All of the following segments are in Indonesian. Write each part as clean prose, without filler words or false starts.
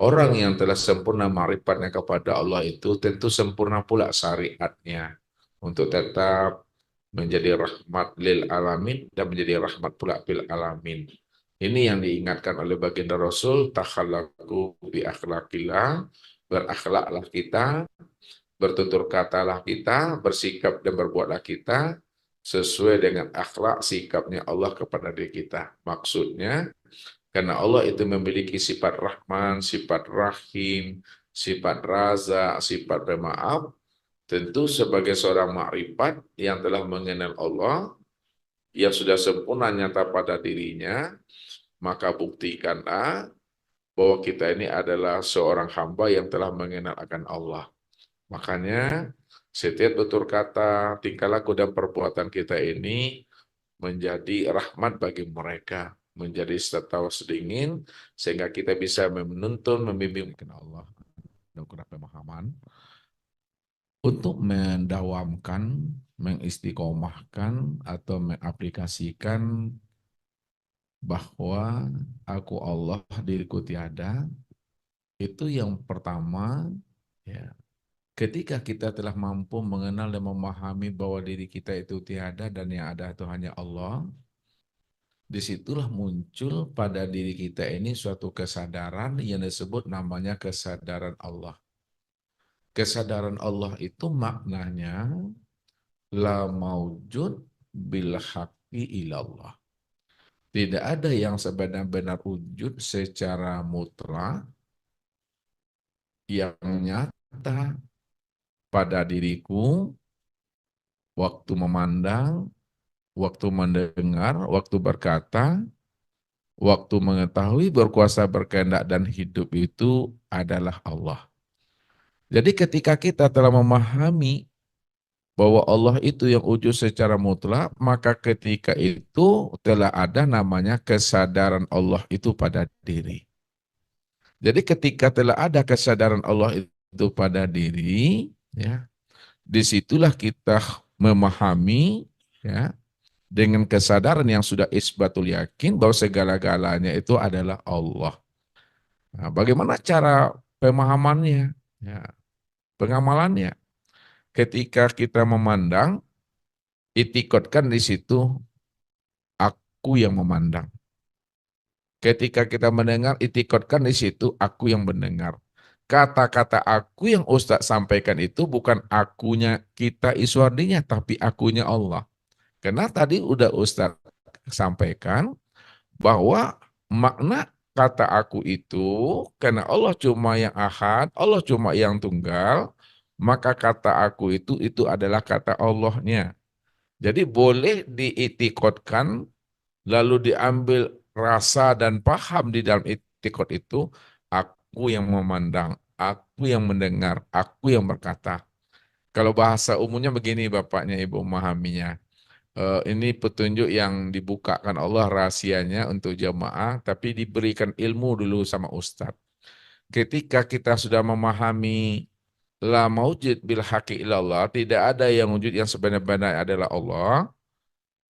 Orang yang telah sempurna ma'rifatnya kepada Allah itu tentu sempurna pula syariatnya untuk tetap menjadi rahmat lil alamin dan menjadi rahmat pula bil alamin. Ini yang diingatkan oleh baginda Rasul, takhallaqu bi akhlaqillah, berakhlaklah kita, bertutur katalah kita, bersikap dan berbuatlah kita sesuai dengan akhlak sikapnya Allah kepada diri kita. Maksudnya karena Allah itu memiliki sifat Rahman, sifat Rahim, sifat Raza, sifat Pemaaf, tentu sebagai seorang makrifat yang telah mengenal Allah, yang sudah sempurna nyata pada dirinya, maka buktikanlah bahwa kita ini adalah seorang hamba yang telah mengenal akan Allah. Makanya setiap tutur kata, tingkah laku dan perbuatan kita ini menjadi rahmat bagi mereka, menjadi setawa sedingin, sehingga kita bisa menuntun, membimbing Allah dan kurang pemahaman untuk mendawamkan, mengistiqomahkan atau mengaplikasikan bahwa aku Allah diriku tiada, itu yang pertama ya. Ketika kita telah mampu mengenal dan memahami bahwa diri kita itu tiada dan yang ada itu hanya Allah, disitulah muncul pada diri kita ini suatu kesadaran yang disebut namanya kesadaran Allah. Kesadaran Allah itu maknanya la maujud bil haqqi ilallah. Tidak ada yang sebenar-benar wujud secara mutlak yang nyata pada diriku waktu memandang, waktu mendengar, waktu berkata, waktu mengetahui, berkuasa, berkehendak, dan hidup itu adalah Allah. Jadi ketika kita telah memahami bahwa Allah itu yang wujud secara mutlak, maka ketika itu telah ada namanya kesadaran Allah itu pada diri. Jadi ketika telah ada kesadaran Allah itu pada diri, ya, disitulah kita memahami, ya, dengan kesadaran yang sudah isbatul yakin bahwa segala-galanya itu adalah Allah. Nah, bagaimana cara pemahamannya? Ya, pengamalannya. Ketika kita memandang, itikotkan di situ aku yang memandang. Ketika kita mendengar, itikotkan di situ aku yang mendengar. Kata-kata aku yang Ustadz sampaikan itu bukan akunya kita Iswardinya, tapi akunya Allah. Karena tadi udah Ustadz sampaikan bahwa makna kata aku itu, karena Allah cuma yang ahad, Allah cuma yang tunggal, maka kata aku itu adalah kata Allahnya. Jadi boleh diitikotkan, lalu diambil rasa dan paham di dalam itikot itu, aku yang memandang, aku yang mendengar, aku yang berkata. Kalau bahasa umumnya begini Bapaknya Ibu memahaminya. Ini petunjuk yang dibukakan Allah rahasianya untuk jamaah, tapi diberikan ilmu dulu sama Ustadz. Ketika kita sudah memahami la maujud bil haqi ilallah, tidak ada yang wujud yang sebenarnya adalah Allah.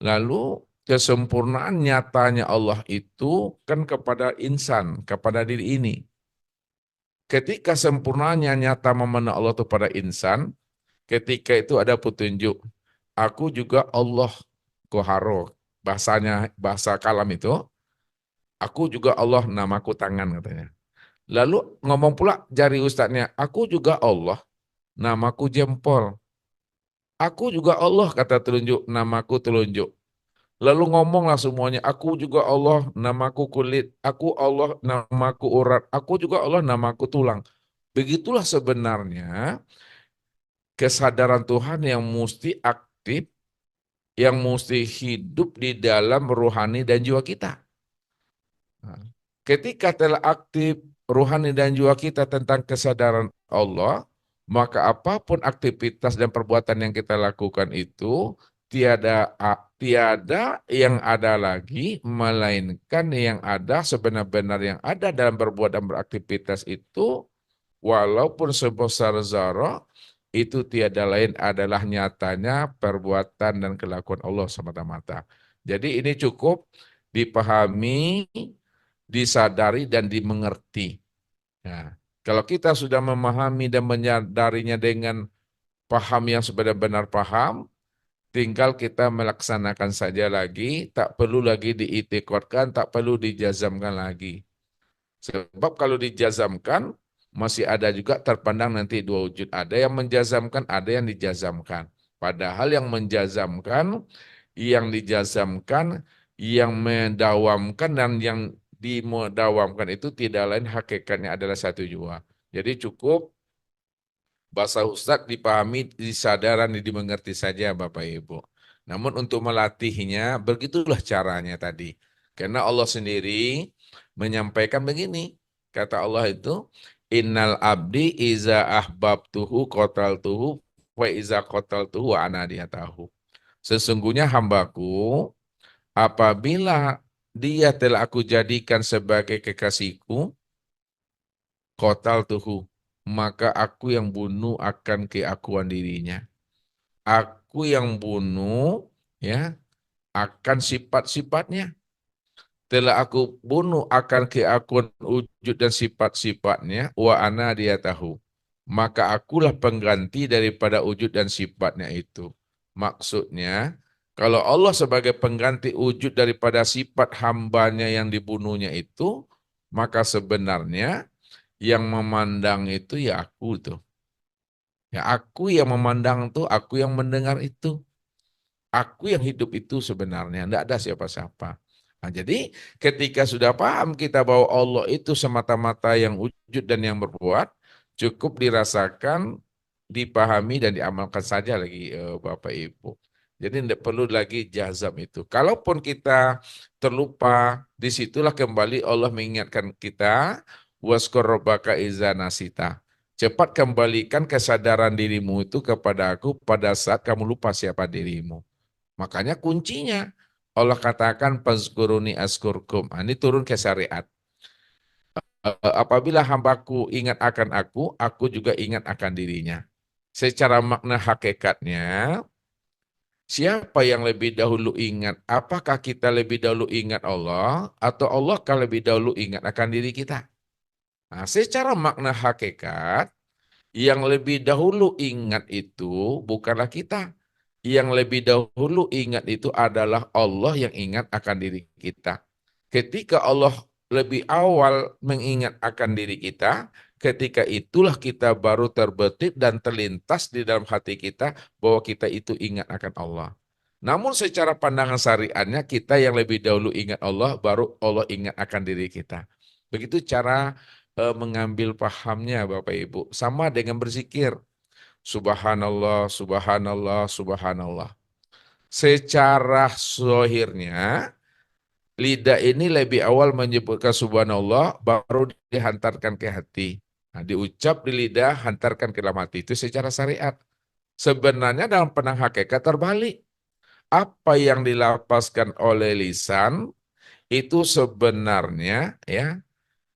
Lalu kesempurnaan nyatanya Allah itu kan kepada insan, kepada diri ini. Ketika sempurnanya nyata memenang Allah itu pada insan, ketika itu ada petunjuk. Aku juga Allah Koharo. Bahasanya, bahasa kalam itu, aku juga Allah namaku tangan katanya. Lalu ngomong pula jari ustadznya, aku juga Allah namaku jempol. Aku juga Allah kata telunjuk, namaku telunjuk. Lalu ngomonglah semuanya, aku juga Allah namaku kulit, aku Allah namaku urat, aku juga Allah namaku tulang. Begitulah sebenarnya kesadaran Tuhan yang mesti aktif, yang mesti hidup di dalam rohani dan jiwa kita. Nah, ketika telah aktif rohani dan jiwa kita tentang kesadaran Allah, maka apapun aktivitas dan perbuatan yang kita lakukan itu tiada yang ada lagi, melainkan yang ada sebenar-benar yang ada dalam berbuat dan beraktivitas itu, walaupun sebesar zarah, itu tiada lain adalah nyatanya perbuatan dan kelakuan Allah semata-mata. Jadi ini cukup dipahami, disadari dan dimengerti. Ya. Kalau kita sudah memahami dan menyadarinya dengan paham yang sebenar-benar paham, tinggal kita melaksanakan saja lagi, tak perlu lagi diitikadkan, tak perlu dijazamkan lagi. Sebab kalau dijazamkan, masih ada juga terpandang nanti dua wujud. Ada yang menjazamkan, ada yang dijazamkan. Padahal yang dijazamkan, yang mendawamkan, dan yang dimedawamkan itu tidak lain hakikatnya adalah satu jua. Jadi cukup bahasa Ustadz dipahami, disadaran, dimengerti saja Bapak Ibu. Namun untuk melatihnya, begitulah caranya tadi. Karena Allah sendiri menyampaikan begini. Kata Allah itu, Innal abdi iza ahbabtuhu qataltuhu wa iza qataltuhu wa ana tahu. Sesungguhnya hambaku, apabila dia telah aku jadikan sebagai kekasihku, qataltuhu, maka aku yang bunuh akan keakuan dirinya. Aku yang bunuh ya akan sifat-sifatnya. Telah aku bunuh akan keakuan wujud dan sifat-sifatnya, wa ana dia tahu. Maka akulah pengganti daripada wujud dan sifatnya itu. Maksudnya, kalau Allah sebagai pengganti wujud daripada sifat hambanya yang dibunuhnya itu, maka sebenarnya yang memandang itu ya aku tuh. Ya aku yang memandang tuh, aku yang mendengar itu. Aku yang hidup itu sebenarnya, tidak ada siapa-siapa. Nah, jadi ketika sudah paham kita bahwa Allah itu semata-mata yang wujud dan yang berbuat, cukup dirasakan, dipahami dan diamalkan saja lagi Bapak Ibu. Jadi tidak perlu lagi jazam itu. Kalaupun kita terlupa, disitulah kembali Allah mengingatkan kita, waskur rabbaka iza nasita. Cepat kembalikan kesadaran dirimu itu kepada aku pada saat kamu lupa siapa dirimu. Makanya kuncinya Allah katakan fazkuruni askurkum. Nah, ini turun ke syariat. Apabila hambaku ingat akan aku juga ingat akan dirinya. Secara makna hakikatnya, siapa yang lebih dahulu ingat? Apakah kita lebih dahulu ingat Allah atau Allah akan lebih dahulu ingat akan diri kita? Nah, secara makna hakikat, yang lebih dahulu ingat itu bukanlah kita. Yang lebih dahulu ingat itu adalah Allah yang ingat akan diri kita. Ketika Allah lebih awal mengingat akan diri kita, ketika itulah kita baru terbetik dan terlintas di dalam hati kita bahwa kita itu ingat akan Allah. Namun secara pandangan syariatnya kita yang lebih dahulu ingat Allah, baru Allah ingat akan diri kita. Begitu cara mengambil pahamnya Bapak Ibu. Sama dengan berzikir. Subhanallah, subhanallah, subhanallah. Secara zahirnya, lidah ini lebih awal menyebutkan subhanallah, baru dihantarkan ke hati. Nah, diucap di lidah, hantarkan ke dalam hati. Itu secara syariat. Sebenarnya dalam penang hakikat terbalik. Apa yang dilapaskan oleh lisan, itu sebenarnya ya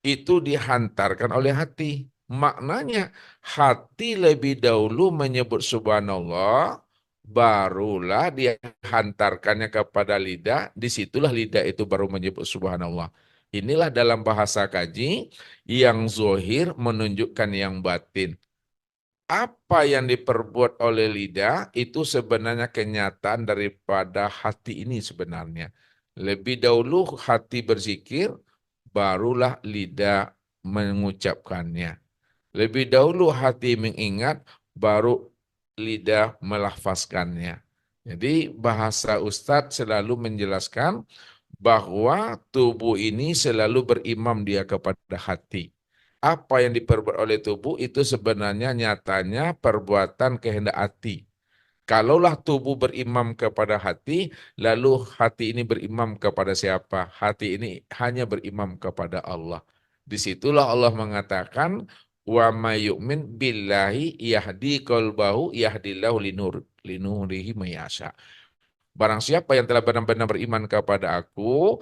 itu dihantarkan oleh hati. Maknanya hati lebih dahulu menyebut subhanallah, barulah dia hantarkannya kepada lidah, disitulah lidah itu baru menyebut subhanallah. Inilah dalam bahasa kaji, yang zohir menunjukkan yang batin. Apa yang diperbuat oleh lidah itu sebenarnya kenyataan daripada hati ini sebenarnya. Lebih dahulu hati berzikir, barulah lidah mengucapkannya. Lebih dahulu hati mengingat, baru lidah melafazkannya. Jadi bahasa Ustadz selalu menjelaskan bahwa tubuh ini selalu berimam dia kepada hati. Apa yang diperbuat oleh tubuh itu sebenarnya nyatanya perbuatan kehendak hati. Kalaulah tubuh berimam kepada hati, lalu hati ini berimam kepada siapa? Hati ini hanya berimam kepada Allah. Disitulah Allah mengatakan, wa may yu'min billahi yahdi qalbahu yahdillahu linurihi mayasya. Barang siapa yang telah benar-benar beriman kepada aku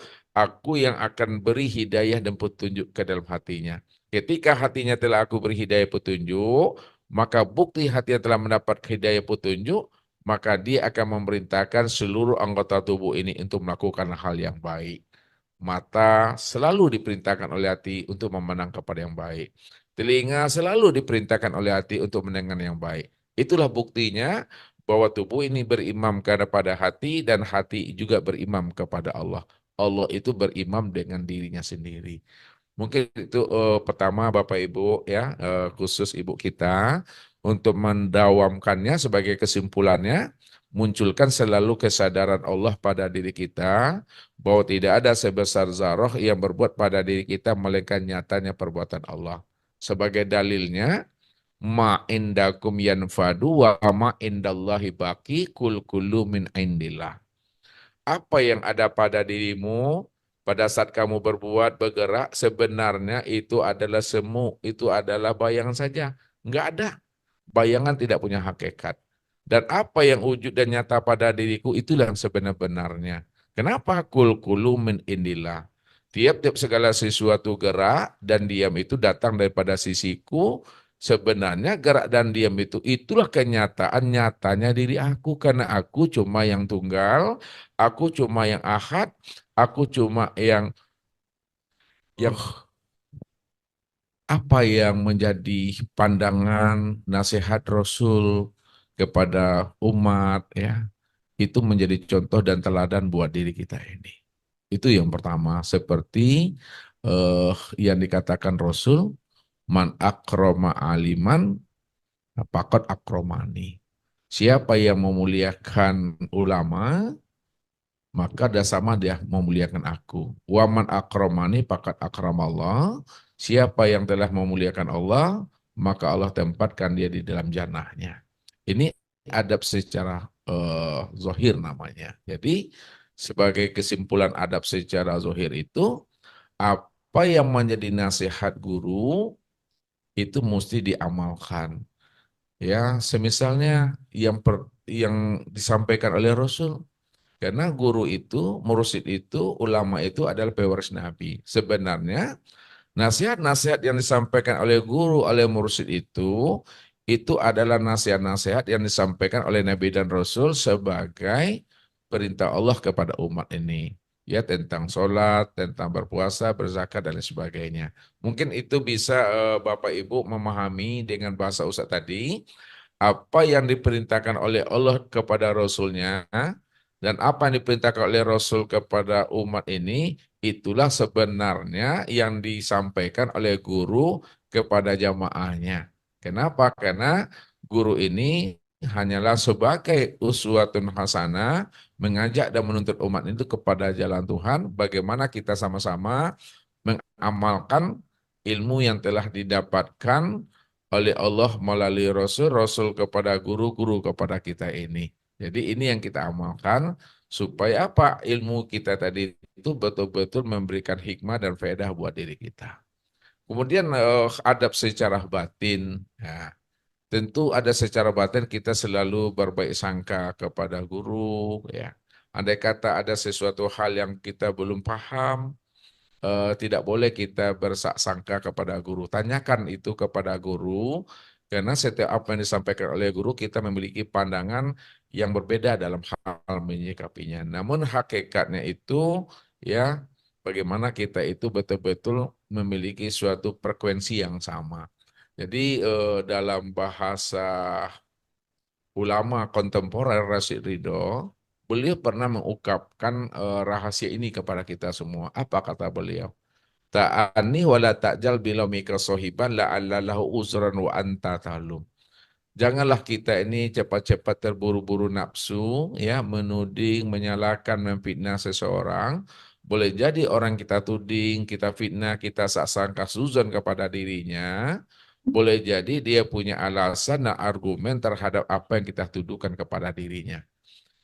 yang akan beri hidayah dan petunjuk ke dalam hatinya. Ketika hatinya telah aku beri hidayah petunjuk, maka bukti hati yang telah mendapat hidayah petunjuk, maka dia akan memerintahkan seluruh anggota tubuh ini untuk melakukan hal yang baik. Mata selalu diperintahkan oleh hati untuk memandang kepada yang baik. Telinga selalu diperintahkan oleh hati untuk mendengar yang baik. Itulah buktinya bahwa tubuh ini berimam kepada hati dan hati juga berimam kepada Allah. Allah itu berimam dengan dirinya sendiri. Mungkin itu pertama Bapak Ibu ya, khusus Ibu kita untuk mendawamkannya sebagai kesimpulannya, munculkan selalu kesadaran Allah pada diri kita bahwa tidak ada sebesar zarah yang berbuat pada diri kita melainkan nyatanya perbuatan Allah. Sebagai dalilnya, ma indakum yanfadu wa ma indallahi baqi kul kullu min indillah. Apa yang ada pada dirimu pada saat kamu berbuat, bergerak, sebenarnya itu adalah semu, itu adalah bayangan saja. Enggak ada. Bayangan tidak punya hakikat. Dan apa yang wujud dan nyata pada diriku, itulah yang sebenar-benarnya. Kenapa? Kul kulu min indillah. Tiap-tiap segala sesuatu gerak dan diam itu datang daripada sisiku. Sebenarnya gerak dan diam itu itulah kenyataan nyatanya diri aku. Karena aku cuma yang tunggal, aku cuma yang ahad, aku cuma yang apa yang menjadi pandangan nasihat Rasul kepada umat ya, itu menjadi contoh dan teladan buat diri kita ini. Itu yang pertama, seperti eh, yang dikatakan Rasul, man akroma aliman, pakot akromani. Siapa yang memuliakan ulama, maka dah sama dia memuliakan aku. Waman akromani pakat akramallah. Siapa yang telah memuliakan Allah, maka Allah tempatkan dia di dalam jannahnya. Ini adab secara zohir namanya. Jadi sebagai kesimpulan adab secara zohir itu, apa yang menjadi nasihat guru itu mesti diamalkan. Ya, semisalnya yang disampaikan oleh Rasul, karena guru itu, mursyid itu, ulama itu adalah pewaris Nabi. Sebenarnya nasihat-nasihat yang disampaikan oleh guru, oleh mursyid itu adalah nasihat-nasihat yang disampaikan oleh Nabi dan Rasul sebagai perintah Allah kepada umat ini. Ya, tentang sholat, tentang berpuasa, berzakat, dan lain sebagainya. Mungkin itu bisa Bapak Ibu memahami dengan bahasa Ustaz tadi, apa yang diperintahkan oleh Allah kepada Rasulnya dan apa yang diperintahkan oleh Rasul kepada umat ini, itulah sebenarnya yang disampaikan oleh guru kepada jamaahnya. Kenapa? Karena guru ini hanyalah sebagai uswatun hasanah, mengajak dan menuntut umat itu kepada jalan Tuhan, bagaimana kita sama-sama mengamalkan ilmu yang telah didapatkan oleh Allah melalui Rasul, Rasul kepada guru, guru kepada kita ini. Jadi ini yang kita amalkan supaya apa? Ilmu kita tadi itu betul-betul memberikan hikmah dan faedah buat diri kita. Kemudian adab secara batin. Ya, tentu ada secara batin kita selalu berbaik sangka kepada guru. Ya, andai kata ada sesuatu hal yang kita belum paham, tidak boleh kita bersangka kepada guru. Tanyakan itu kepada guru, karena setiap apa yang disampaikan oleh guru kita memiliki pandangan yang berbeda dalam hal menyikapinya. Namun hakikatnya itu ya bagaimana kita itu betul-betul memiliki suatu frekuensi yang sama. Jadi dalam bahasa ulama kontemporer Rasyid Ridho, beliau pernah mengungkapkan rahasia ini kepada kita semua. Apa kata beliau? Ta'ani wala ta'jal bilaumika sohiban la'allahu uzran wa anta talum. Janganlah kita ini cepat-cepat terburu-buru nafsu, ya, menuding, menyalahkan, memfitnah seseorang. Boleh jadi orang kita tuding, kita fitnah, kita sangka suzon kepada dirinya. Boleh jadi dia punya alasan dan argumen terhadap apa yang kita tuduhkan kepada dirinya.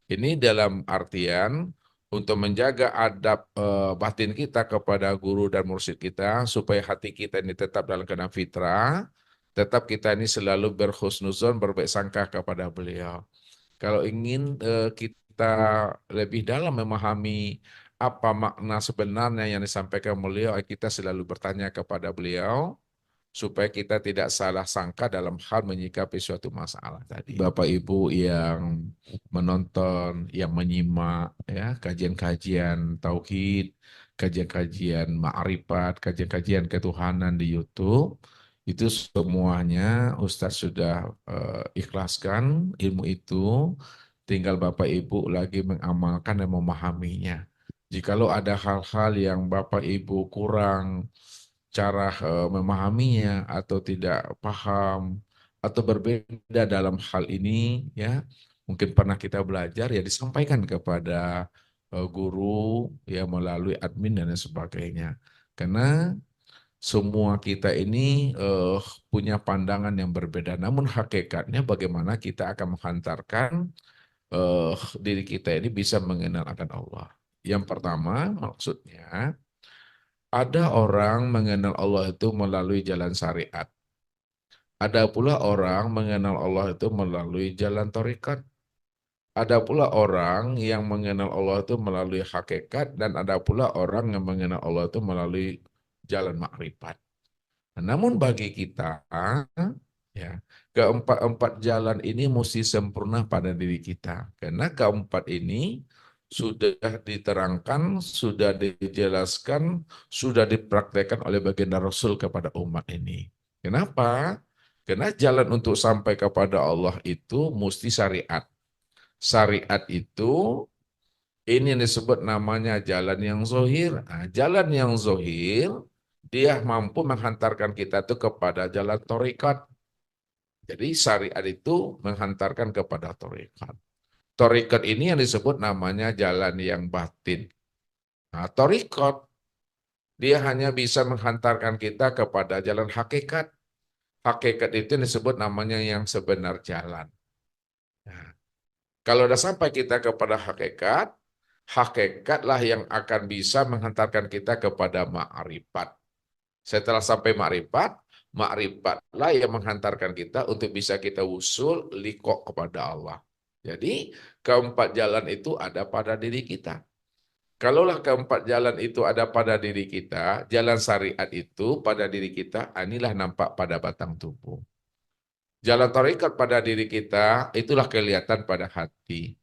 Ini dalam artian untuk menjaga adab batin kita kepada guru dan mursyid kita supaya hati kita ini tetap dalam keadaan fitrah, tetap kita ini selalu berhusnuzon, berbaik sangka kepada beliau. Kalau ingin kita lebih dalam memahami apa makna sebenarnya yang disampaikan beliau, kita selalu bertanya kepada beliau supaya kita tidak salah sangka dalam hal menyikapi suatu masalah tadi. Bapak Ibu yang menonton, yang menyimak ya kajian-kajian tauhid, kajian-kajian ma'rifat, kajian-kajian ketuhanan di YouTube, itu semuanya Ustadz sudah ikhlaskan ilmu itu, tinggal Bapak Ibu lagi mengamalkan dan memahaminya. Jikalau ada hal-hal yang Bapak Ibu kurang cara memahaminya atau tidak paham atau berbeda dalam hal ini, ya mungkin pernah kita belajar, ya disampaikan kepada guru ya melalui admin dan lain sebagainya. Karena semua kita ini punya pandangan yang berbeda, namun hakikatnya bagaimana kita akan menghantarkan diri kita ini bisa mengenal akan Allah. Yang pertama maksudnya, ada orang mengenal Allah itu melalui jalan syariat. Ada pula orang mengenal Allah itu melalui jalan tarikat. Ada pula orang yang mengenal Allah itu melalui hakikat, dan ada pula orang yang mengenal Allah itu melalui jalan makrifat. Namun bagi kita, ya, keempat-empat jalan ini mesti sempurna pada diri kita. Karena keempat ini sudah diterangkan, sudah dijelaskan, sudah dipraktekkan oleh baginda Rasul kepada umat ini. Kenapa? Karena jalan untuk sampai kepada Allah itu mesti syariat. Syariat itu ini yang disebut namanya jalan yang zohir. Nah, jalan yang zohir, dia mampu menghantarkan kita itu kepada jalan torikat. Jadi syariat itu menghantarkan kepada torikat. Torikat ini yang disebut namanya jalan yang batin. Nah, torikat, dia hanya bisa menghantarkan kita kepada jalan hakikat. Hakikat itu yang disebut namanya yang sebenar jalan. Nah, kalau sudah sampai kita kepada hakikat, hakikatlah yang akan bisa menghantarkan kita kepada ma'rifat. Setelah sampai ma'rifat, ma'rifatlah yang menghantarkan kita untuk bisa kita usul liqo kepada Allah. Jadi keempat jalan itu ada pada diri kita. Kalaulah keempat jalan itu ada pada diri kita, jalan syariat itu pada diri kita, inilah nampak pada batang tubuh. Jalan tarekat pada diri kita, itulah kelihatan pada hati.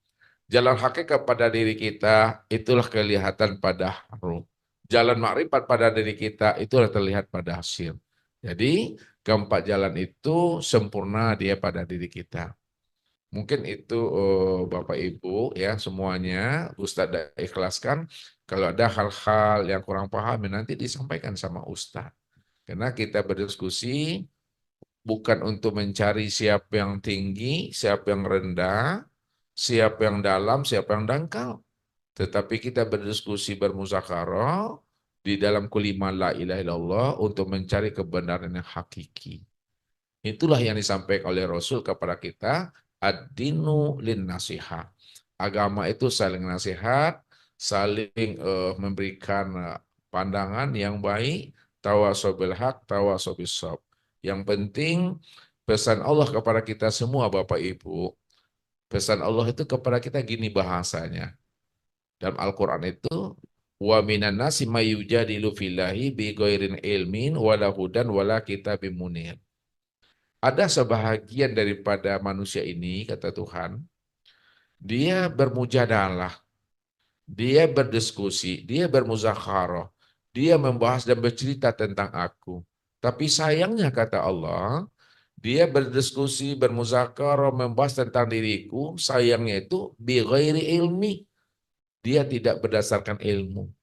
Jalan hakikat pada diri kita, itulah kelihatan pada ruh. Jalan makrifat pada diri kita, itulah terlihat pada hasil. Jadi, keempat jalan itu sempurna dia pada diri kita. Mungkin itu Bapak Ibu ya semuanya, Ustadz dah ikhlaskan. Kalau ada hal-hal yang kurang paham, nanti disampaikan sama Ustadz. Karena kita berdiskusi bukan untuk mencari siapa yang tinggi, siapa yang rendah, siapa yang dalam, siapa yang dangkal. Tetapi kita berdiskusi bermuzakarah di dalam kelima la ilaha illallah untuk mencari kebenaran yang hakiki. Itulah yang disampaikan oleh Rasul kepada kita, ad-dinu lin nasihat. Agama itu saling nasihat, saling memberikan pandangan yang baik, tawasobil haq, tawasobil sob. Yang penting pesan Allah kepada kita semua Bapak Ibu, pesan Allah itu kepada kita gini bahasanya. Dalam Al-Quran itu, wa minan nasi mayyujadilu fillahi bi ghairin ilmin wala hudan wala kitabim munir. Ada sebahagian daripada manusia ini, kata Tuhan, dia bermujadalah, dia berdiskusi, dia bermuzakharah, dia membahas dan bercerita tentang aku. Tapi sayangnya kata Allah, dia berdiskusi, bermuzakharah, membahas tentang diriku, sayangnya itu bi ghairi ilmi. Dia tidak berdasarkan ilmu.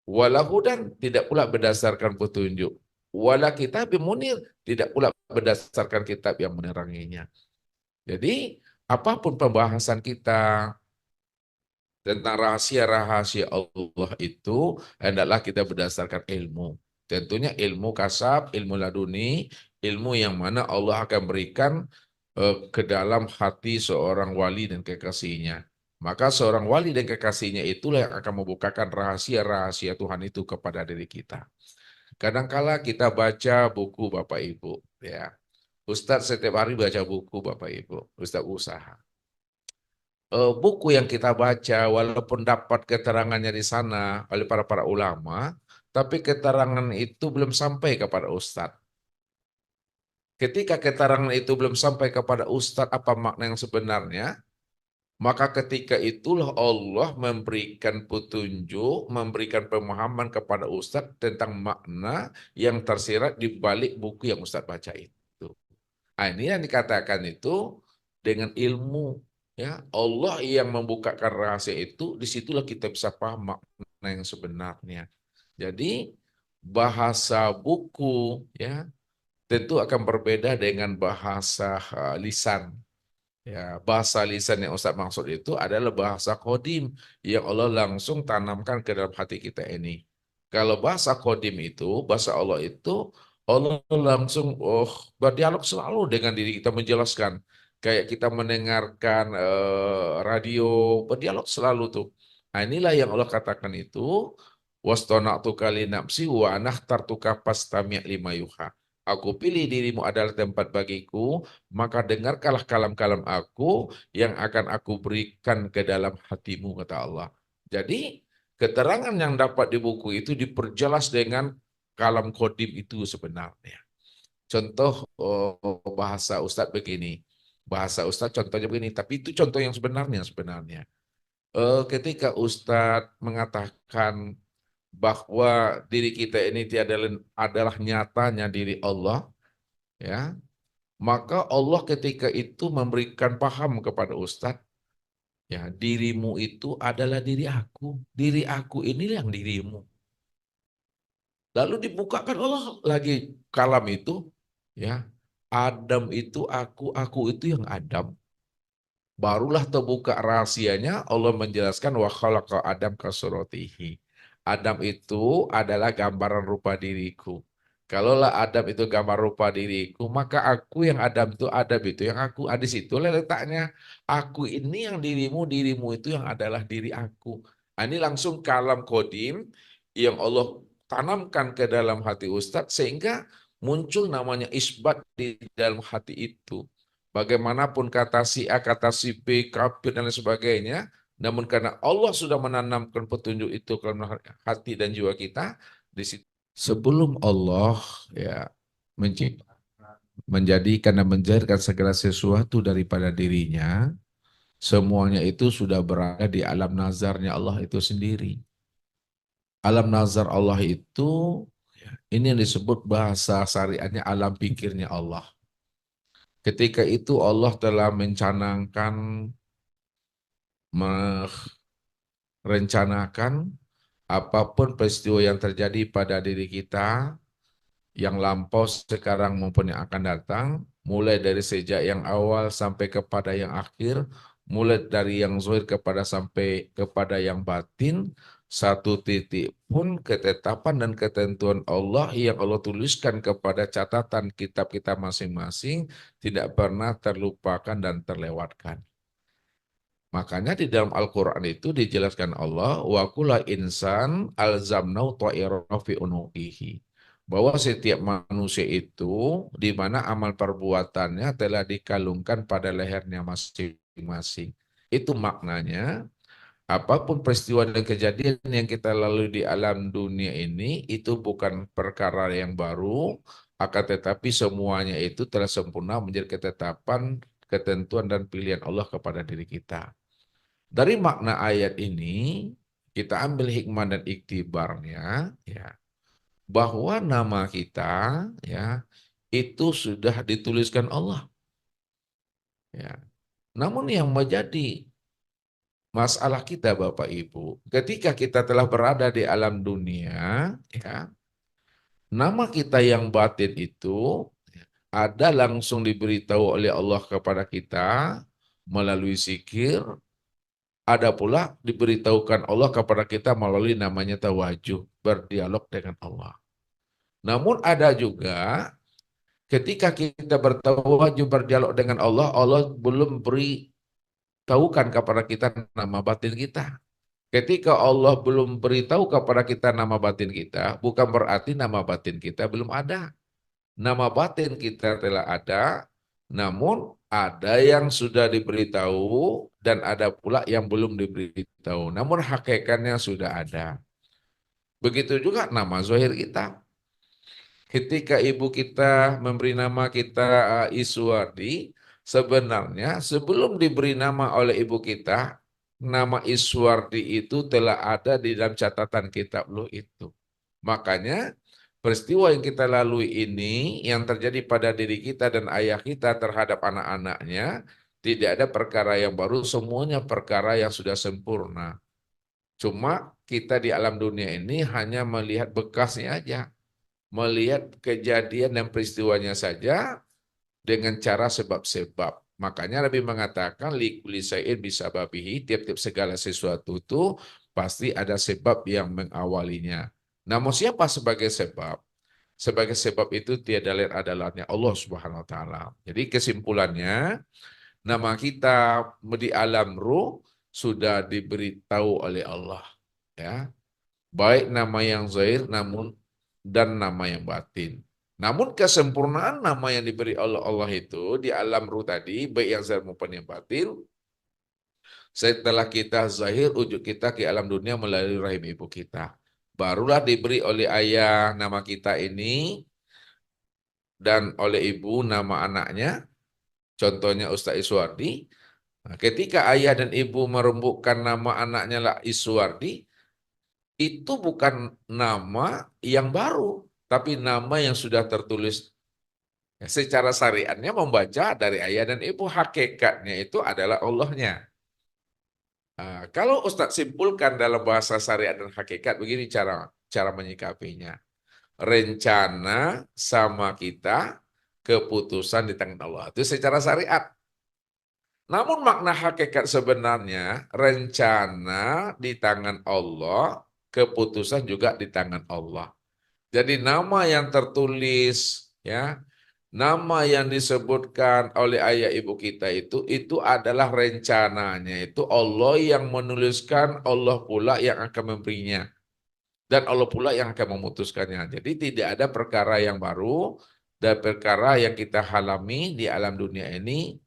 Wala hudan, tidak pula berdasarkan petunjuk. Wala kitab munir, tidak pula berdasarkan kitab yang meneranginya. Jadi, apapun pembahasan kita tentang rahasia-rahasia Allah itu, hendaklah kita berdasarkan ilmu. Tentunya ilmu kasab, ilmu laduni, ilmu yang mana Allah akan berikan ke dalam hati seorang wali dan kekasihnya. Maka seorang wali dan kekasihnya itulah yang akan membukakan rahasia-rahasia Tuhan itu kepada diri kita. Kadangkala kita baca buku Bapak Ibu, ya. Ustadz setiap hari baca buku Bapak Ibu, Ustadz usaha. Buku yang kita baca, walaupun dapat keterangannya di sana oleh para ulama, tapi keterangan itu belum sampai kepada Ustadz. Ketika keterangan itu belum sampai kepada Ustadz, apa makna yang sebenarnya? Maka ketika itulah Allah memberikan petunjuk, memberikan pemahaman kepada Ustadz tentang makna yang tersirat di balik buku yang Ustadz baca itu. Nah, ini yang dikatakan itu dengan ilmu, ya Allah yang membukakan rahasia itu, disitulah kita bisa paham makna yang sebenarnya. Jadi bahasa buku ya tentu akan berbeda dengan bahasa lisan. Ya, bahasa lisan yang Ustaz maksud itu adalah bahasa kodim yang Allah langsung tanamkan ke dalam hati kita ini. Kalau bahasa kodim itu, bahasa Allah itu, Allah langsung berdialog selalu dengan diri kita menjelaskan. Kayak kita mendengarkan radio, berdialog selalu tuh. Nah, inilah yang Allah katakan itu, wastona'tu kali nafsi wa anahtartuka fastami' lima yuha. Aku pilih dirimu adalah tempat bagiku, maka dengarkanlah kalam-kalam aku yang akan aku berikan ke dalam hatimu, kata Allah. Jadi, keterangan yang dapat di buku itu diperjelas dengan kalam kodim itu sebenarnya. Contoh bahasa Ustadz begini. Bahasa Ustadz contohnya begini, tapi itu contoh yang sebenarnya. Ketika Ustadz mengatakan bahwa diri kita ini adalah nyatanya diri Allah, ya, maka Allah ketika itu memberikan paham kepada Ustadz, ya, dirimu itu adalah diri aku. Diri aku ini yang dirimu. Lalu dibukakan Allah lagi kalam itu, ya. Adam itu aku itu yang Adam. Barulah terbuka rahasianya, Allah menjelaskan wa khalaqa Adam kasuratihi. Adam itu adalah gambaran rupa diriku. Kalaulah Adam itu gambar rupa diriku, maka aku yang Adam itu Adam itu yang aku. Di situ letaknya. Aku ini yang dirimu, dirimu itu yang adalah diri aku. Nah, ini langsung kalam kodim yang Allah tanamkan ke dalam hati Ustadz sehingga muncul namanya isbat di dalam hati itu. Bagaimanapun kata si A, kata si B, kafir dan lain sebagainya, namun karena Allah sudah menanamkan petunjuk itu ke dalam hati dan jiwa kita, di situ sebelum Allah ya menjadikan dan menjadikan segala sesuatu daripada dirinya, semuanya itu sudah berada di alam nazarnya Allah itu sendiri. Alam nazar Allah itu ya, ini yang disebut bahasa syariatnya alam pikirnya Allah. Ketika itu Allah telah mencanangkan, merencanakan apapun peristiwa yang terjadi pada diri kita, yang lampau, sekarang maupun yang akan datang, mulai dari sejak yang awal sampai kepada yang akhir, mulai dari yang zahir kepada sampai kepada yang batin, satu titik pun ketetapan dan ketentuan Allah yang Allah tuliskan kepada catatan kitab kita masing-masing tidak pernah terlupakan dan terlewatkan. Makanya di dalam Al-Quran itu dijelaskan Allah, wa kula insan alzamnau ta'ira fi unuqihi. Bahwa setiap manusia itu, di mana amal perbuatannya telah dikalungkan pada lehernya masing-masing. Itu maknanya, apapun peristiwa dan kejadian yang kita lalui di alam dunia ini, itu bukan perkara yang baru, akan tetapi semuanya itu telah sempurna menjadi ketetapan, ketentuan, dan pilihan Allah kepada diri kita. Dari makna ayat ini, kita ambil hikmah dan iktibarnya, ya, bahwa nama kita, ya, itu sudah dituliskan Allah. Ya. Namun yang menjadi masalah kita, Bapak Ibu, ketika kita telah berada di alam dunia, ya, nama kita yang batin itu ada langsung diberitahu oleh Allah kepada kita melalui zikir. Ada pula diberitahukan Allah kepada kita melalui namanya tawajuh, berdialog dengan Allah. Namun ada juga ketika kita bertawajuh, berdialog dengan Allah, Allah belum beritahukan kepada kita nama batin kita. Ketika Allah belum beritahu kepada kita nama batin kita, bukan berarti nama batin kita belum ada. Nama batin kita telah ada, namun ada yang sudah diberitahu dan ada pula yang belum diberitahu. Namun hakikatnya sudah ada. Begitu juga nama zahir kita. Ketika ibu kita memberi nama kita Iswardi, Sebenarnya sebelum diberi nama oleh ibu kita, nama Iswardi itu telah ada di dalam catatan kitab lu itu. Makanya peristiwa yang kita lalui ini, yang terjadi pada diri kita dan ayah kita terhadap anak-anaknya, tidak ada perkara yang baru, semuanya perkara yang sudah sempurna. Cuma kita di alam dunia ini hanya melihat bekasnya aja, melihat kejadian dan peristiwanya saja, dengan cara sebab-sebab. Makanya Nabi mengatakan likuli sayin bisa babihi, tiap-tiap segala sesuatu itu pasti ada sebab yang mengawalinya. Namun siapa sebagai sebab? Sebagai sebab itu tiada lain adalah Allah Subhanahu wa taala. Jadi kesimpulannya, nama kita di alam ruh sudah diberitahu oleh Allah, ya. Baik nama yang zahir namun dan nama yang batin. Namun kesempurnaan nama yang diberi oleh Allah itu di alam ruh tadi, baik yang zahir maupun yang batin, setelah kita zahir, ujuk kita ke alam dunia melalui rahim ibu kita. Barulah diberi oleh ayah nama kita ini, dan oleh ibu nama anaknya, contohnya Ustaz Iswardi. Nah, ketika ayah dan ibu merembukkan nama anaknya lah Iswardi, itu bukan nama yang baru, tapi nama yang sudah tertulis. Secara syariatnya membaca dari ayah dan ibu, hakikatnya itu adalah Allahnya. Nah, kalau Ustadz simpulkan dalam bahasa syariat dan hakikat, begini cara cara menyikapinya. Rencana sama kita, keputusan di tangan Allah. Itu secara syariat. Namun makna hakikat sebenarnya, rencana di tangan Allah, keputusan juga di tangan Allah. Jadi nama yang tertulis, ya, nama yang disebutkan oleh ayah ibu kita itu adalah rencananya. Itu Allah yang menuliskan, Allah pula yang akan memberinya. Dan Allah pula yang akan memutuskannya. Jadi tidak ada perkara yang baru dan perkara yang kita alami di alam dunia ini,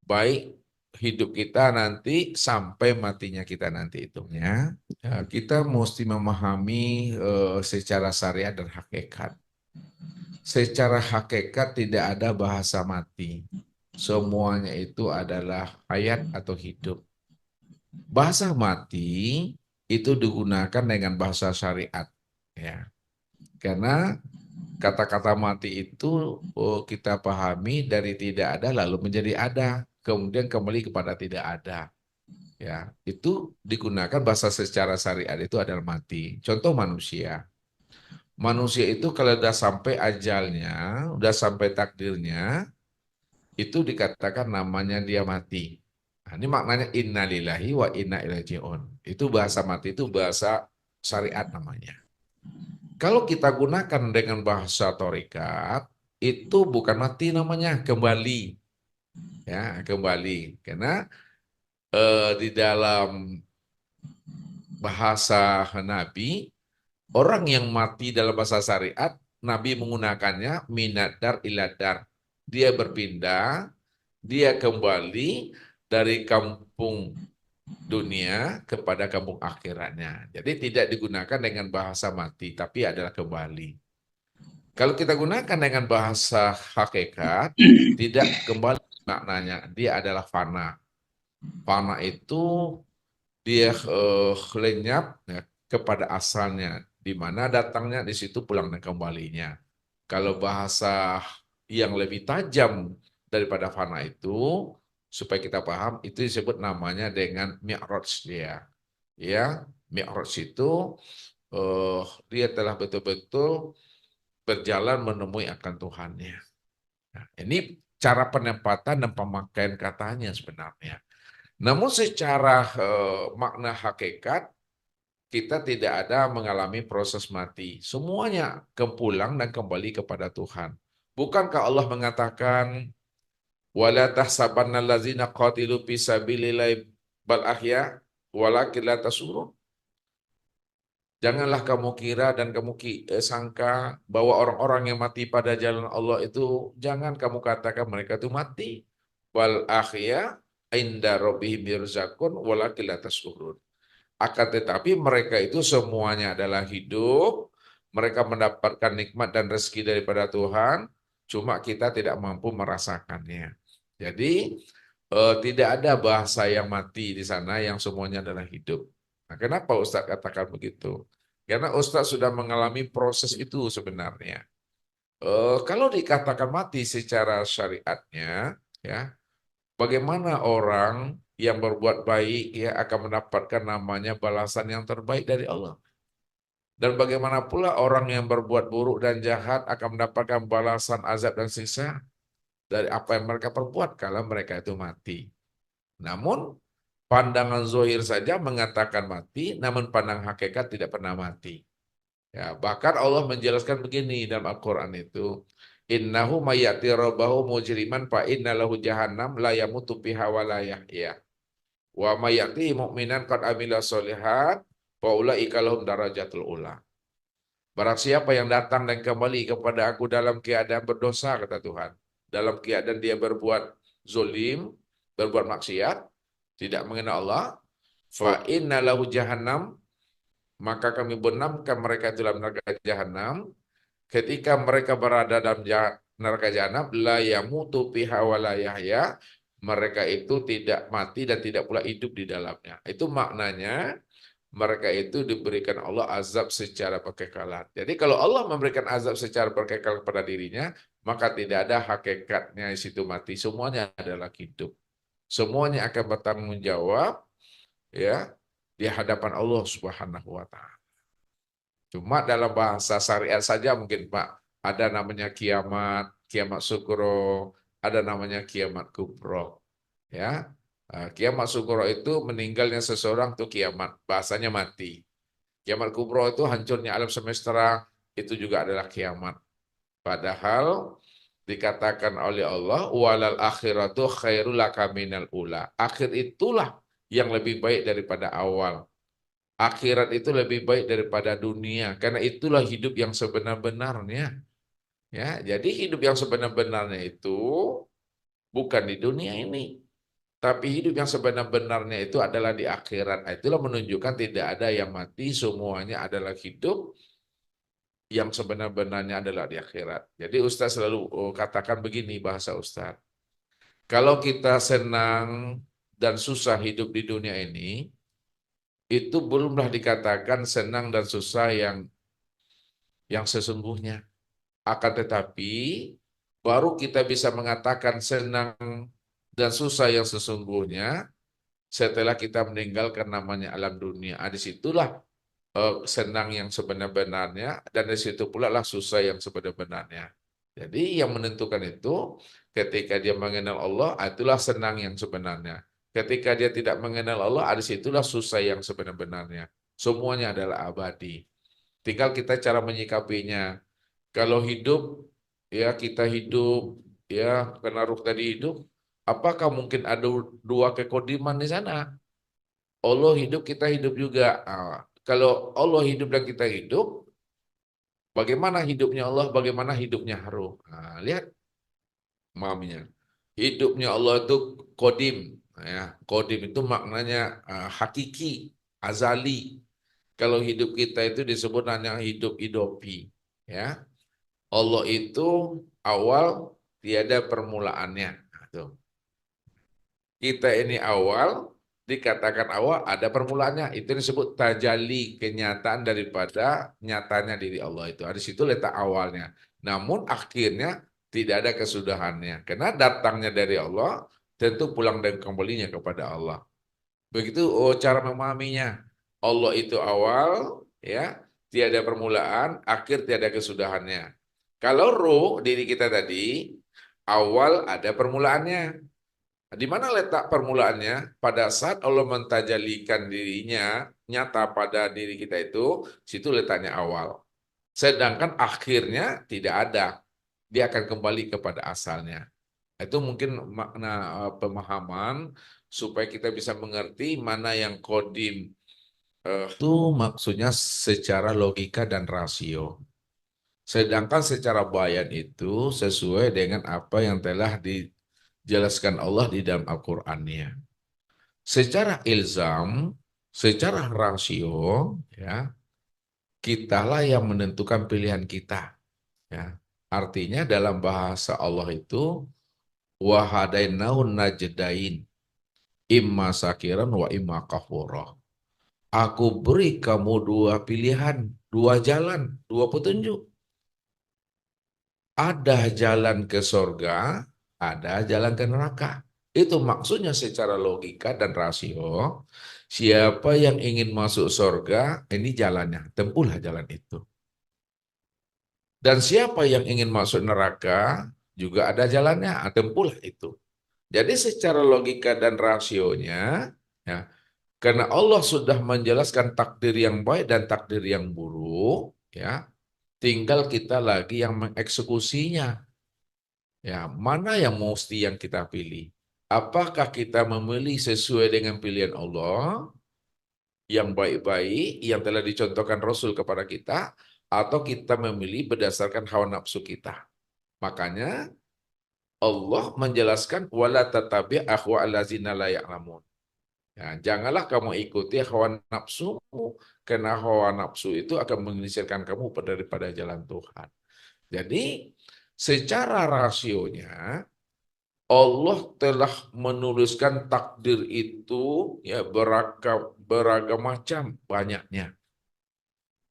baik hidup kita nanti sampai matinya kita nanti hitungnya. Kita mesti memahami secara syariat dan hakikat. Secara hakikat tidak ada bahasa mati. Semuanya itu adalah hayat atau hidup. Bahasa mati itu digunakan dengan bahasa syariat, ya. Karena kata-kata mati itu kita pahami dari tidak ada lalu menjadi ada, kemudian kembali kepada tidak ada. Ya, itu digunakan bahasa secara syariat itu adalah mati. Contoh manusia. Manusia itu kalau udah sampai ajalnya, udah sampai takdirnya, itu dikatakan namanya dia mati. Nah, ini maknanya innalillahi wa inna ilaihi raji'un. Itu bahasa mati, itu bahasa syariat namanya. Kalau kita gunakan dengan bahasa torikat, itu bukan mati namanya, kembali. Ya, kembali. Karena di dalam bahasa Nabi, orang yang mati dalam bahasa syariat, Nabi menggunakannya minadar iladar. Dia berpindah, dia kembali dari kampung dunia kepada kampung akhiratnya. Jadi tidak digunakan dengan bahasa mati, tapi adalah kembali. Kalau kita gunakan dengan bahasa hakikat, tidak kembali maknanya. Dia adalah fana. Fana itu dia lenyap, ya, kepada asalnya, di mana datangnya di situ pulang dan kembalinya. Kalau bahasa yang lebih tajam daripada fana itu, supaya kita paham, itu disebut namanya dengan mi'raj dia. Ya, mi'raj itu dia telah betul-betul berjalan menemui akan Tuhannya. Nah, ini cara penempatan dan pemakaian katanya sebenarnya. Namun secara makna hakikat, kita tidak ada mengalami proses mati. Semuanya kepulang dan kembali kepada Tuhan. Bukankah Allah mengatakan, "Wala tahsabanna allazina qatilu fi sabilillahi bal ahya walakin la tashurun." Janganlah kamu kira dan kamu sangka bahwa orang-orang yang mati pada jalan Allah itu, jangan kamu katakan mereka itu mati. Wal ahya inda rabbihim yurzaqun walakin la tashurun. Akan tetapi mereka itu semuanya adalah hidup, mereka mendapatkan nikmat dan rezeki daripada Tuhan, cuma kita tidak mampu merasakannya. Jadi tidak ada bahasa yang mati di sana, yang semuanya adalah hidup. Nah, kenapa Ustadz katakan begitu? Karena Ustadz sudah mengalami proses itu sebenarnya. Kalau dikatakan mati secara syariatnya, ya, bagaimana orang yang berbuat baik ya akan mendapatkan namanya balasan yang terbaik dari Allah. Dan bagaimana pula orang yang berbuat buruk dan jahat akan mendapatkan balasan azab dan siksa dari apa yang mereka perbuat kalau mereka itu mati. Namun pandangan zohir saja mengatakan mati, namun pandang hakikat tidak pernah mati. Ya, bahkan Allah menjelaskan begini dalam Al-Quran itu, Innahu mayati rabbahu mujriman fa innalahu jahannam la yamutu fiha wa la yahya. Wa mayati mu'minan qad amila sholihat fa ulaika lahum darajatul ula. Barang siapa yang datang dan kembali kepada aku dalam keadaan berdosa, kata Tuhan. Dalam keadaan dia berbuat zolim, berbuat maksiat, tidak mengenal Allah, fa inna lahu jahannam, maka kami benamkan mereka itu dalam neraka jahanam. Ketika mereka berada dalam neraka jahanam, la yamutu fiha wa la yahya, mereka itu tidak mati dan tidak pula hidup di dalamnya. Itu maknanya mereka itu diberikan Allah azab secara berkekalan. Jadi kalau Allah memberikan azab secara berkekal kepada dirinya, maka tidak ada hakikatnya di situ mati. Semuanya adalah hidup. Semuanya akan bertanggung jawab ya di hadapan Allah Subhanahu wa taala. Cuma dalam bahasa syariat saja mungkin Pak, ada namanya kiamat, kiamat sukro, ada namanya kiamat kubro. Ya, kiamat sukro itu meninggalnya seseorang itu kiamat, bahasanya mati. Kiamat kubro itu hancurnya alam semesta, itu juga adalah kiamat. Padahal dikatakan oleh Allah, walal akhiratu khairul laka minal ula. Akhir itulah yang lebih baik daripada awal. Akhirat itu lebih baik daripada dunia, karena itulah hidup yang sebenar-benarnya. Ya, jadi hidup yang sebenar-benarnya itu bukan di dunia ini, tapi hidup yang sebenar-benarnya itu adalah di akhirat. Itulah menunjukkan tidak ada yang mati, semuanya adalah hidup yang sebenar-benarnya adalah di akhirat. Jadi Ustaz selalu katakan begini bahasa Ustaz. Kalau kita senang dan susah hidup di dunia ini, itu belumlah dikatakan senang dan susah yang sesungguhnya. Akan tetapi, baru kita bisa mengatakan senang dan susah yang sesungguhnya setelah kita meninggalkan namanya alam dunia. Disitulah senang yang sebenar-benarnya, dan di situ pula lah susah yang sebenar-benarnya. Jadi yang menentukan itu ketika dia mengenal Allah, itulah senang yang sebenarnya. Ketika dia tidak mengenal Allah, disitulah susah yang sebenar-benarnya. Semuanya adalah abadi. Tinggal kita cara menyikapinya. Kalau hidup, ya kita hidup, ya karena ruh tadi hidup, apakah mungkin ada dua kekodiman di sana? Allah hidup, kita hidup juga. Kalau Allah hidup dan kita hidup, bagaimana hidupnya Allah, bagaimana hidupnya Harum. Lihat maminya. Hidupnya Allah itu kodim. Ya, kodim itu maknanya hakiki, azali. Kalau hidup kita itu disebut hanya hidup idopi. Ya, Allah itu awal, tiada permulaannya. Nah, tuh. Kita ini awal, dikatakan awal, ada permulaannya. Itu disebut tajalli, kenyataan daripada nyatanya diri Allah itu. Di situ letak awalnya. Namun akhirnya tidak ada kesudahannya. Karena datangnya dari Allah, tentu pulang dan kembalinya kepada Allah. Begitu cara memahaminya. Allah itu awal, ya, tiada permulaan, akhir tiada kesudahannya. Kalau ruh, diri kita tadi, awal ada permulaannya. Di mana letak permulaannya? Pada saat Allah mentajalikan dirinya nyata pada diri kita itu, situ letaknya awal. Sedangkan akhirnya tidak ada. Dia akan kembali kepada asalnya. Itu mungkin makna pemahaman supaya kita bisa mengerti mana yang kodim. Itu maksudnya secara logika dan rasio. Sedangkan secara bayan itu sesuai dengan apa yang telah dijelaskan Allah di dalam Al-Qur'annya. Secara ilzam, secara rasio, ya, kitalah yang menentukan pilihan kita. Ya. Artinya dalam bahasa Allah itu, wa hadainahu najdain imma sakiran wa imma kafura. Aku beri kamu dua pilihan, dua jalan, dua petunjuk. Ada jalan ke sorga, ada jalan ke neraka. Itu maksudnya secara logika dan rasio. Siapa yang ingin masuk sorga, ini jalannya, tempuhlah jalan itu. Dan siapa yang ingin masuk neraka, juga ada jalannya, tempuhlah itu. Jadi secara logika dan rasionya, ya, karena Allah sudah menjelaskan takdir yang baik dan takdir yang buruk, ya, tinggal kita lagi yang mengeksekusinya. Ya, mana yang mesti yang kita pilih? Apakah kita memilih sesuai dengan pilihan Allah yang baik-baik yang telah dicontohkan Rasul kepada kita, atau kita memilih berdasarkan hawa nafsu kita? Makanya Allah menjelaskan wala tatabi ahwa allazina la ya'lamun. Ya, janganlah kamu ikuti hawa nafsumu, karena hawa nafsu itu akan mengisirkan kamu daripada jalan Tuhan. Jadi, secara rasionya, Allah telah menuliskan takdir itu ya beragam macam banyaknya.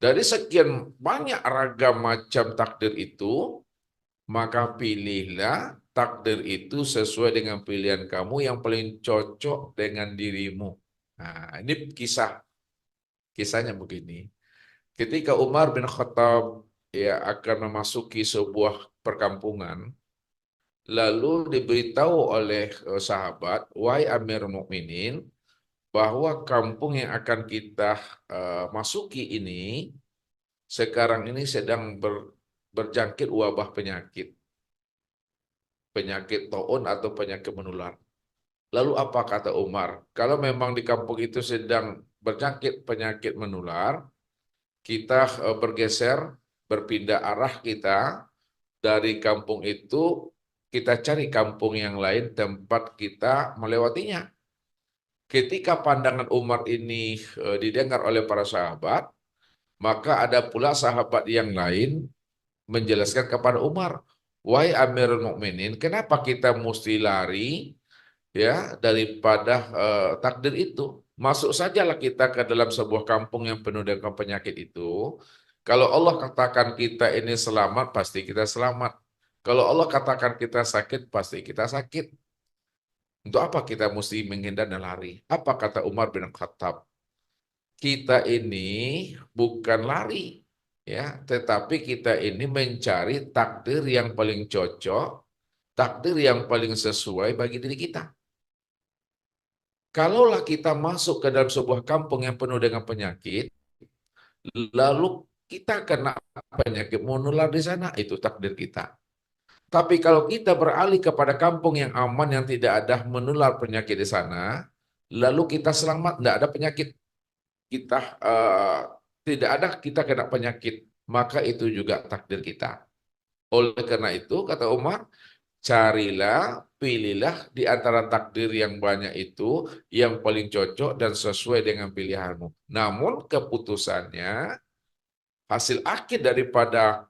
Dari sekian banyak ragam macam takdir itu, maka pilihlah takdir itu sesuai dengan pilihan kamu yang paling cocok dengan dirimu. Nah, ini kisahnya begini. Ketika Umar bin Khattab ya akan memasuki sebuah perkampungan, lalu diberitahu oleh sahabat, wahai Amir Mukminin, bahwa kampung yang akan kita masuki ini sekarang ini sedang berjangkit wabah penyakit, penyakit taun atau penyakit menular. Lalu apa kata Umar? Kalau memang di kampung itu sedang berjangkit penyakit menular, kita bergeser, berpindah arah kita dari kampung itu, kita cari kampung yang lain tempat kita melewatinya. Ketika pandangan Umar ini didengar oleh para sahabat, maka ada pula sahabat yang lain menjelaskan kepada Umar, wahai Amirul Mukminin, kenapa kita mesti lari ya daripada takdir itu? Masuk sajalah kita ke dalam sebuah kampung yang penuh dengan penyakit itu. Kalau Allah katakan kita ini selamat, pasti kita selamat. Kalau Allah katakan kita sakit, pasti kita sakit. Untuk apa kita mesti menghindar dan lari? Apa kata Umar bin Khattab? Kita ini bukan lari, ya, tetapi kita ini mencari takdir yang paling cocok, takdir yang paling sesuai bagi diri kita. Kalaulah kita masuk ke dalam sebuah kampung yang penuh dengan penyakit, lalu kita kena penyakit menular di sana, itu takdir kita. Tapi kalau kita beralih kepada kampung yang aman, yang tidak ada menular penyakit di sana, lalu kita selamat, tidak ada penyakit, kita tidak ada kita kena penyakit, maka itu juga takdir kita. Oleh karena itu, kata Umar, carilah, pilihlah di antara takdir yang banyak itu yang paling cocok dan sesuai dengan pilihanmu. Namun keputusannya, hasil akhir daripada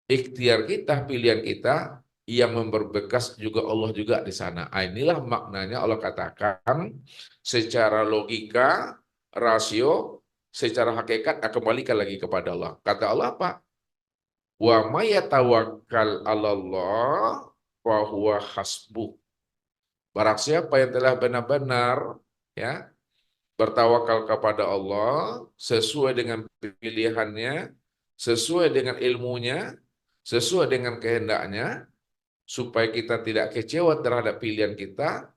ikhtiar kita, pilihan kita, yang memberbekas juga Allah juga di sana. Inilah maknanya Allah katakan secara logika, rasio, secara hakikat kembalikan lagi kepada Allah. Kata Allah apa? Wa may yatawakkal 'alallah fa huwa hasbuh. Barang siapa yang telah benar-benar ya bertawakal kepada Allah sesuai dengan pilihannya, sesuai dengan ilmunya, sesuai dengan kehendaknya, supaya kita tidak kecewa terhadap pilihan kita,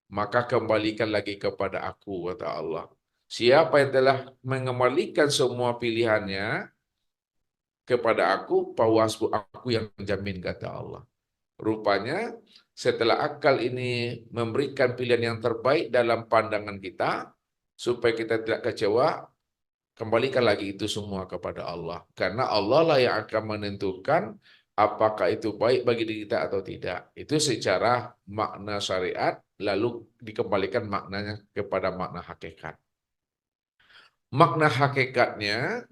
maka kembalikan lagi kepada aku, kata Allah. Siapa yang telah mengembalikan semua pilihannya kepada aku, pawasbu aku yang menjamin, kata Allah. Rupanya setelah akal ini memberikan pilihan yang terbaik dalam pandangan kita, supaya kita tidak kecewa, kembalikan lagi itu semua kepada Allah. Karena Allah lah yang akan menentukan apakah itu baik bagi diri kita atau tidak. Itu secara makna syariat, lalu dikembalikan maknanya kepada makna hakikat. Makna hakikatnya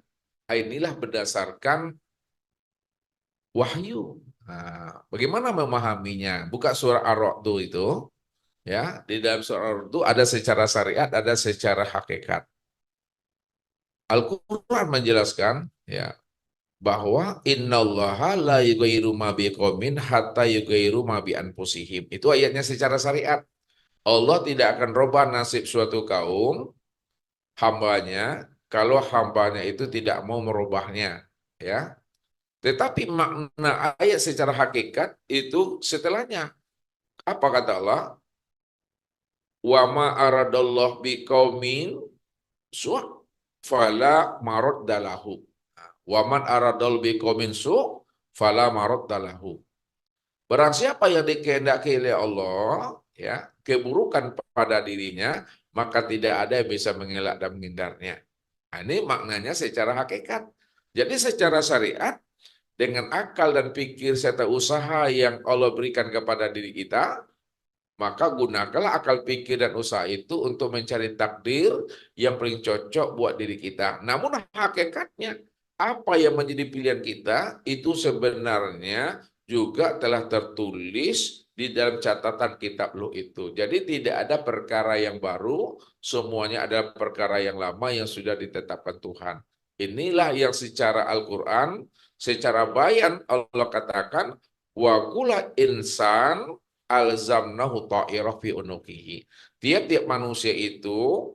inilah berdasarkan wahyu. Nah, bagaimana memahaminya? Buka surah Ar-Ra'd itu, ya. Di dalam surah Ar-Ra'd ada secara syariat, ada secara hakikat. Al-Quran menjelaskan, ya, bahwa innallaha la yughayyiru ma biqaumin hatta yughayyiru ma bi anfusihim. Itu ayatnya secara syariat. Allah tidak akan rubah nasib suatu kaum hambanya kalau hambanya itu tidak mau merubahnya, ya. Tetapi makna ayat secara hakikat itu setelahnya. Apa kata Allah? Wa ma aradallahu biqaumin su' fala maraddalahu. Wa man aradal biqaumin su' fala maraddalahu. Barang siapa yang dikehendaki oleh Allah, ya, keburukan pada dirinya, maka tidak ada yang bisa mengelak dan menghindarnya. Nah, ini maknanya secara hakikat. Jadi secara syariat, dengan akal dan pikir serta usaha yang Allah berikan kepada diri kita, maka gunakanlah akal pikir dan usaha itu untuk mencari takdir yang paling cocok buat diri kita. Namun hakikatnya, apa yang menjadi pilihan kita itu sebenarnya juga telah tertulis di dalam catatan kitab Luh itu. Jadi tidak ada perkara yang baru, semuanya adalah perkara yang lama yang sudah ditetapkan Tuhan. Inilah yang secara Al-Quran, secara bayan Allah katakan, wa kula insan alzamnahu ta'irah fi unukihi. Tiap-tiap manusia itu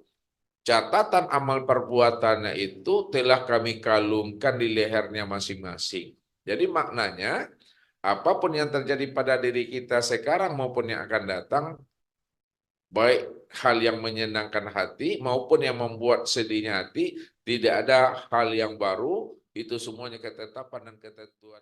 catatan amal perbuatannya itu telah kami kalungkan di lehernya masing-masing. Jadi maknanya apapun yang terjadi pada diri kita sekarang maupun yang akan datang, baik hal yang menyenangkan hati maupun yang membuat sedihnya hati, tidak ada hal yang baru, itu semuanya ketetapan dan ketentuan.